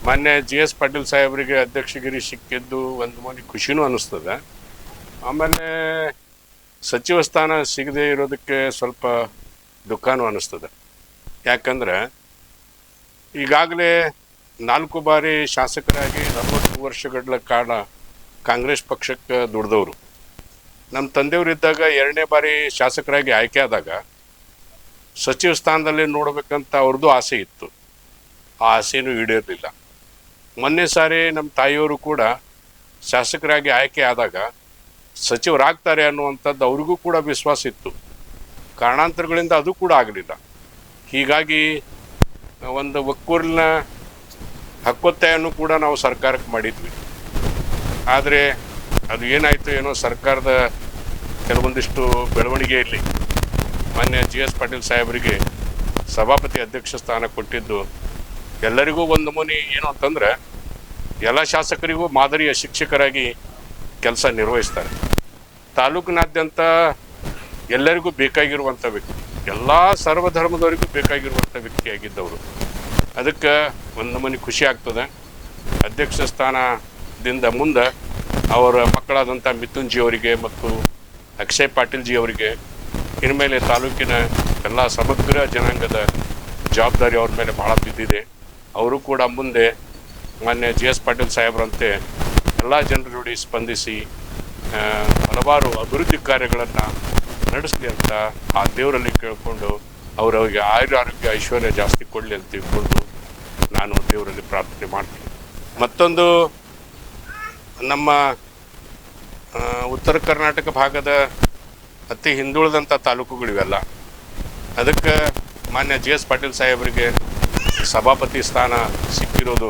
ಮಾನ್ಯ GS ಪಾಟೀಲ್ ಸಾಹೇಬರಿಗೆ ಅಧ್ಯಕ್ಷಗಿರಿ ಸಿಕ್ಕಿದ್ದು ಒಂದು ಮನೆ ಖುಷಿನೂ ಅನ್ನಿಸ್ತದೆ. ಆಮೇಲೆ ಸಚಿವ ಸ್ಥಾನ ಸಿಗದೆ ಇರೋದಕ್ಕೆ ಸ್ವಲ್ಪ ದುಃಖನೂ ಅನ್ನಿಸ್ತದೆ. ಯಾಕಂದ್ರೆ ಈಗಾಗಲೇ 4 ಬಾರಿ ಶಾಸಕರಾಗಿ 40 ವರ್ಷಗಳ ಕಾಲ ಕಾಂಗ್ರೆಸ್ ಪಕ್ಷಕ್ಕೆ ದುಡಿದವರು. ನಮ್ಮ ತಂದೆಯವರಿದ್ದಾಗ 2ನೇ ಬಾರಿ ಶಾಸಕರಾಗಿ ಆಯ್ಕೆ ಆದಾಗ ಸಚಿವ ಸ್ಥಾನದಲ್ಲಿ ನೋಡಬೇಕಂತ ಅವ್ರದ್ದು ಆಸೆ ಇತ್ತು. ಆ ಆಸೆನೂ ಈಡೇರಲಿಲ್ಲ. ಮೊನ್ನೆ ಸಾರಿ ನಮ್ಮ ತಾಯಿಯವರು ಕೂಡ ಶಾಸಕರಾಗಿ ಆಯ್ಕೆ ಆದಾಗ ಸಚಿವರಾಗ್ತಾರೆ ಅನ್ನುವಂಥದ್ದು ಅವ್ರಿಗೂ ಕೂಡ ವಿಶ್ವಾಸ ಇತ್ತು. ಕಾರಣಾಂತರಗಳಿಂದ ಅದು ಕೂಡ ಆಗಲಿಲ್ಲ. ಹೀಗಾಗಿ ಒಂದು ಒಕ್ಕೂರಿನ ಹಕ್ಕೊತ್ತಾಯನ್ನು ಕೂಡ ನಾವು ಸರ್ಕಾರಕ್ಕೆ ಮಾಡಿದ್ವಿ. ಆದರೆ ಅದು ಏನಾಯಿತು ಏನೋ ಸರ್ಕಾರದ ಕೆಲವೊಂದಿಷ್ಟು ಬೆಳವಣಿಗೆಯಲ್ಲಿ ಮಾನ್ಯ GS ಪಾಟೀಲ್ ಸಾಹೇಬರಿಗೆ ಸಭಾಪತಿ ಅಧ್ಯಕ್ಷ ಸ್ಥಾನ ಕೊಟ್ಟಿದ್ದು ಎಲ್ಲರಿಗೂ ಒಂದು ನಮೂನಿ ಏನು ಅಂತಂದರೆ ಎಲ್ಲ ಶಾಸಕರಿಗೂ ಮಾದರಿಯ ಶಿಕ್ಷಕರಾಗಿ ಕೆಲಸ ನಿರ್ವಹಿಸ್ತಾರೆ. ತಾಲೂಕಿನಾದ್ಯಂತ ಎಲ್ಲರಿಗೂ ಬೇಕಾಗಿರುವಂಥ ವ್ಯಕ್ತಿ, ಎಲ್ಲ ಸರ್ವಧರ್ಮದವರಿಗೂ ಬೇಕಾಗಿರುವಂಥ ವ್ಯಕ್ತಿಯಾಗಿದ್ದವರು. ಅದಕ್ಕೆ ಒಂದು ನಮೂನಿ ಖುಷಿ ಆಗ್ತದೆ. ಅಧ್ಯಕ್ಷ ಸ್ಥಾನದಿಂದ ಮುಂದೆ ಅವರ ಮಕ್ಕಳಾದಂಥ ಮಿಥುನ್ ಜಿ ಅವರಿಗೆ ಮತ್ತು ಅಕ್ಷಯ್ ಪಾಟೀಲ್ ಜಿ ಅವರಿಗೆ ಇನ್ಮೇಲೆ ತಾಲೂಕಿನ ಎಲ್ಲ ಸಮಗ್ರ ಜನಾಂಗದ ಜವಾಬ್ದಾರಿ ಅವ್ರ ಮೇಲೆ ಭಾಳ ಬಿದ್ದಿದೆ. ಅವರು ಕೂಡ ಮುಂದೆ ಮಾನ್ಯ GS ಪಾಟೀಲ್ ಸಾಹೇಬರಂತೆ ಎಲ್ಲ ಜನರ ಜೋಡಿ ಸ್ಪಂದಿಸಿ ಹಲವಾರು ಅಭಿವೃದ್ಧಿ ಕಾರ್ಯಗಳನ್ನು ನಡೆಸಲಿ ಅಂತ ಆ ದೇವರಲ್ಲಿ ಕೇಳಿಕೊಂಡು ಅವರವರಿಗೆ ಆರೋಗ್ಯ ಐಶ್ವರ್ಯ ಜಾಸ್ತಿ ಕೊಡಲಿ ಅಂತ ತಿಳ್ಕೊಂಡು ನಾನು ದೇವರಲ್ಲಿ ಪ್ರಾರ್ಥನೆ ಮಾಡ್ತೀನಿ. ಮತ್ತೊಂದು ನಮ್ಮ ಉತ್ತರ ಕರ್ನಾಟಕ ಭಾಗದ ಅತಿ ಹಿಂದುಳಿದಂಥ ತಾಲೂಕುಗಳಿವೆಲ್ಲ. ಅದಕ್ಕೆ ಮಾನ್ಯ GS ಪಾಟೀಲ್ ಸಾಹೇಬರಿಗೆ ಸಭಾಪತಿ ಸ್ಥಾನ ಸಿಕ್ಕಿರೋದು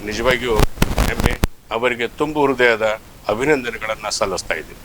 ನಿಜವಾಗಿಯೂ ಹೆಮ್ಮೆ. ಅವರಿಗೆ ತುಂಬು ಹೃದಯದ ಅಭಿನಂದನೆಗಳನ್ನು ಸಲ್ಲಿಸ್ತಾ ಇದ್ದೀನಿ.